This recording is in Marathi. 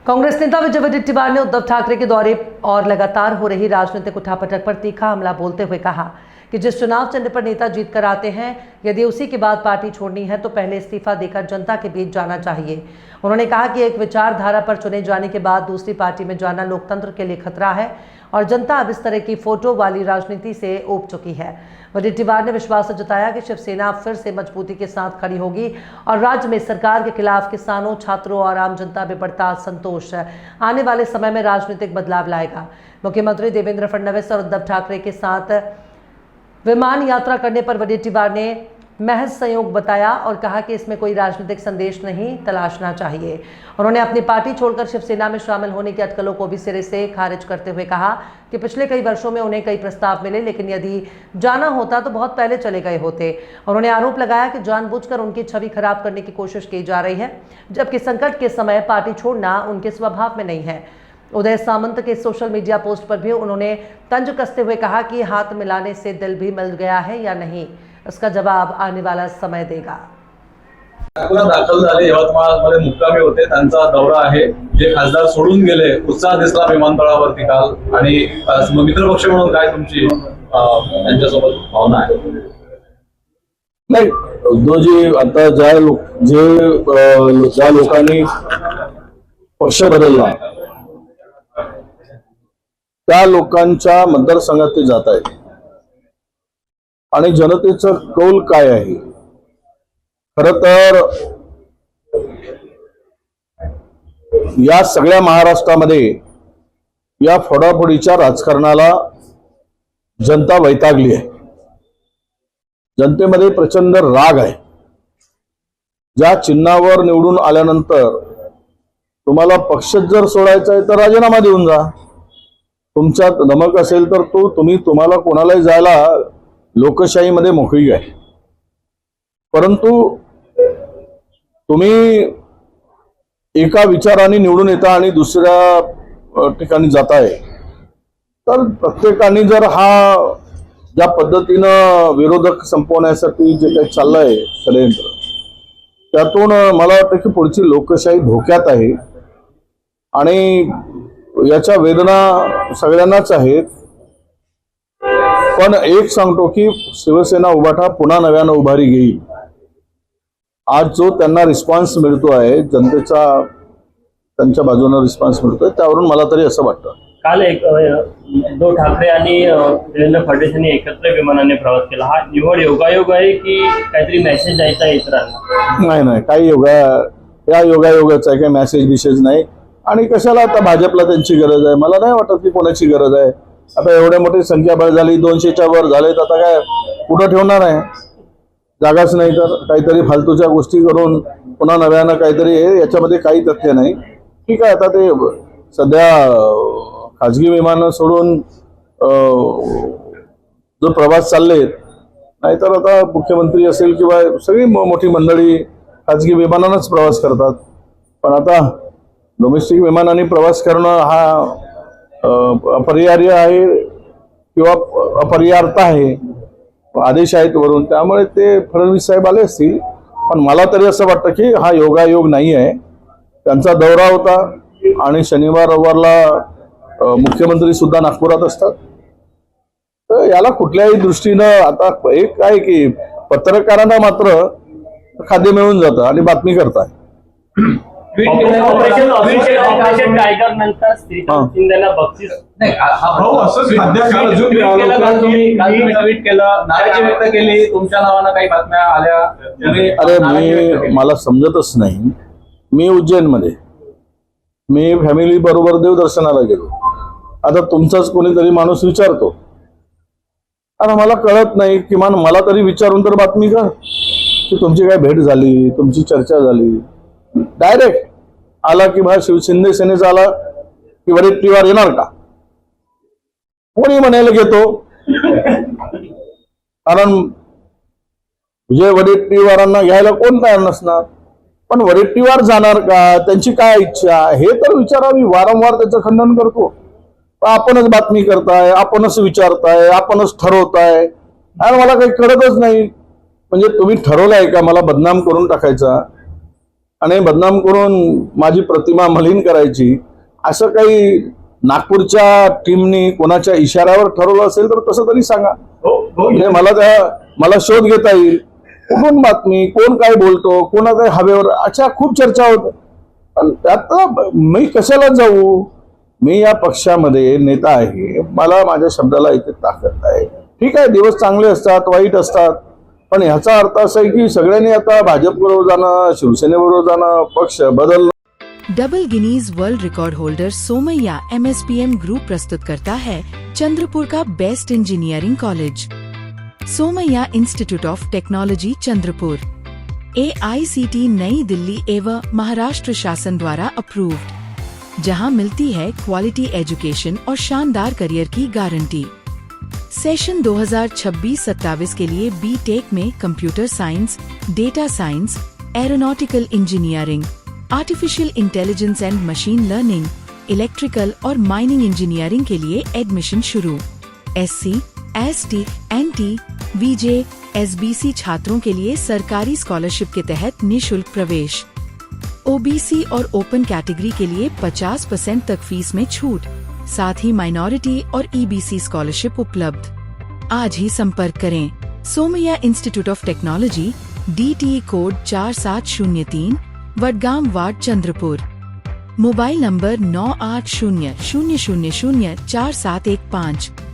कांग्रेस नेता विजय वडेट्टीवार ने उद्धव ठाकरे के दौरे और लगातार हो रही राजनीतिक उठापटक पर तीखा हमला बोलते हुए कहा कि जिस चुनाव चिन्ह पर नेता जीत कर आते हैं, यदि उसी के बाद पार्टी छोड़नी है तो पहले इस्तीफा देकर जनता के बीच जाना चाहिए। उन्होंने कहा कि एक विचारधारा पर चुने जाने के बाद दूसरी पार्टी में जाना लोकतंत्र के लिए खतरा है और जनता अब इस तरह की फोटो वाली राजनीति से ऊब चुकी है। वडेट्टीवार ने विश्वास जताया कि शिवसेना फिर से मजबूती के साथ खड़ी होगी और राज्य में सरकार के खिलाफ किसानों, छात्रों और आम जनता में बढ़ता असंतोष आने वाले समय में राजनीतिक बदलाव लाएगा। मुख्यमंत्री देवेंद्र फडणवीस और उद्धव ठाकरे के साथ विमान यात्रा करने पर वडेट्टीवार ने महज संयोग बताया और कहा कि इसमें कोई राजनीतिक संदेश नहीं तलाशना चाहिए। उन्होंने अपनी पार्टी छोड़कर शिवसेना में शामिल होने की अटकलों को भी सिरे से खारिज करते हुए कहा कि पिछले कई वर्षों में उन्हें कई प्रस्ताव मिले, लेकिन यदि जाना होता तो बहुत पहले चले गए होते। उन्होंने आरोप लगाया कि जानबूझकर उनकी छवि खराब करने की कोशिश की जा रही है, जबकि संकट के समय पार्टी छोड़ना उनके स्वभाव में नहीं है। उदय सामंत के सोशल मीडिया पोस्ट पर भी उन्होंने तंज कसते हुए कहा कि हाथ मिलाने से दिल भी मिल गया है या नहीं, उसका जवाब आने वाला समय देगा। दाखल झाले, यवतमाळमध्ये मुक्कामी होते, त्यांचा दौरा आहे। जे खासदार सोडून गेले, उत्साह दिसला विमानतळावरती काल। आणि मित्रपक्ष म्हणून काय तुमची त्यांच्यासोबत भावना आहे? नाही, उद्धवजी आता ज्या लोकांनी पक्ष बदलला त्या लोकांच्या मतदारसंघात ते जात आहेत आणि जनतेचा कौल काय आहे? खरं तर या सगळ्या महाराष्ट्रामध्ये या फोडाफोडीच्या राजकारणाला जनता वैतागली आहे। जनतेमध्ये प्रचंड राग आहे। ज्या चिन्हावर निवडून आल्यानंतर तुम्हाला पक्ष जर सोडायचा आहे तर राजीनामा देऊन जा। तुमच्यात नमक असेल तर तुम्हाला कोणालाही जायला लोकशाहीमध्ये मोकळीक आहे। परंतु तुम्ही एका विचाराने निवडून येता आणि दुसऱ्या ठिकाणी जाताय, तर प्रत्येकाने जर हा ज्या पद्धतीनं विरोधक संपवण्यासाठी जे काही चाललंय षडयंत्र, त्यातून मला वाटतं की पुढची लोकशाही धोक्यात आहे आणि याच्या वेदना सगळ्यांनाच आहेत। पण एक सांगतो की शिवसेना उभाटा पुन्हा नव्यानं उभारी घेईल। आज जो त्यांना रिस्पॉन्स मिळतो आहे, जनतेचा त्यांच्या बाजूने रिस्पॉन्स मिळतोय, त्यावरून मला तरी असं वाटतं। काल उद्धव ठाकरे आणि देवेंद्र फडणवीस यांनी एकत्र विमानाने प्रवास केला। हा निवड योगायोग आहे की काहीतरी मेसेज द्यायचा आहे इतरांना? नाही, काही योगायोगाचा आहे, काही मेसेज नाही। आणि कशाला आता भाजपला त्यांची गरज आहे? मला नाही वाटत की कोणाची गरज आहे। आता एवढे मोठी संख्याबळ झाली, 200च्या वर झालेत, आता काय कुठं ठेवणार आहे? जागाच नाही तर काहीतरी फालतूच्या गोष्टी करून पुन्हा नव्यानं काहीतरी, याच्यामध्ये काही तथ्य नाही। ठीक आहे, आता ते सध्या खाजगी विमानं सोडून जो प्रवास चाललेत, नाहीतर आता मुख्यमंत्री असेल किंवा सगळी मोठी मंडळी खाजगी विमानानंच प्रवास करतात। पण आता डोमेस्टिक विमानाने प्रवास करणं हा अपरिहार्य आहे किंवा अपरिहार्य आहे, आदेश आहेत वरून, त्यामुळे ते फडणवीस साहेब आले असतील। पण मला तरी असं वाटतं की हा योगायोग नाही आहे। त्यांचा दौरा होता आणि शनिवार रविवारला मुख्यमंत्री सुद्धा नागपुरात असतात, तर याला कुठल्याही दृष्टीनं आता एक काय की पत्रकारांना मात्र खाद्य मिळून जातं आणि बातमी करतात। ऑपरेशन टायगर नंतर श्रीकांत शिंदेला बक्षीस ट्विट केलं, नाराजी व्यक्त केली, तुमच्या नावानं काही बातम्या आल्या। अरे मला समजतच नाही। मी उज्जैनमध्ये मी फॅमिली बरोबर देवदर्शनाला गेलो। आता तुमचाच कोणीतरी माणूस विचारतो, आता मला कळत नाही, किमान मला तरी विचारून तर बातमी कर की तुमची काय भेट झाली, तुमची चर्चा झाली। डायरेक्ट आला की भाई शिंदे सेनेचा आला की वडेट्टीवार येणार का? कोणी म्हणायला घेतो, कारण विजय वडेट्टीवारांना घ्यायला कोण तयार नसणार, पण वडेट्टीवार जाणार का, त्यांची काय इच्छा हे तर विचारावी। वारंवार त्याचं खंडन करतो, आपणच बातमी करताय, आपणच विचारताय, आपणच ठरवताय, आणि मला काही कळतच नाही। म्हणजे तुम्ही ठरवलंय का मला बदनाम करून टाकायचा? आणि बदनाम करून माझी प्रतिमा मलिन करायची, असं काही नागपूरच्या टीमनी कोणाच्या इशाऱ्यावर ठरवलं असेल तर तसं तरी सांगा. म्हणजे मला शोध घेता येईल, कुठून बातमी, कोण काय बोलतो, कोणाच्या हवेवर, अशा खूप चर्चा होत. पण त्यात मी कशाला जाऊ? मी या पक्षामध्ये नेता आहे, मला माझ्या शब्दाला इथे ताकद आहे. ठीक आहे, दिवस चांगले असतात, वाईट असतात, पण ह्याचा अर्थ असा आहे की सगळ्यांनी आता भाजपबरोबर जाणं, शिवसेनेबरोबर जाणं, पक्ष बदलणं. Double Guinness world record holder Somaiya MSPM group प्रस्तुत करता है चंद्रपुर का best engineering college, Somaiya institute of technology Chandrapur, AICT नई दिल्ली एवं महाराष्ट्र शासन द्वारा अप्रूव्ड, जहां मिलती है क्वालिटी एजुकेशन और शानदार करियर की गारंटी। सेशन 2026-27 के लिए BTech में computer science, data science, aeronautical engineering, artificial intelligence end machine learning, electrical और माइनिंग इंजीनियरिंग के लिए एडमिशन शुरू। SC, ST, NT, VJ, SBC छात्रों के लिए सरकारी स्कॉलरशिप के तहत निशुल्क प्रवेश। OBC और ओपन कैटेगरी के लिए 50% तक फीस में छूट, साथ ही माइनॉरिटी और EBC स्कॉलरशिप उपलब्ध। आज ही संपर्क करें Somaiya institute of technology, DTE code 4703, Vadgam ward Chandrapur. Mobile number 9800004715।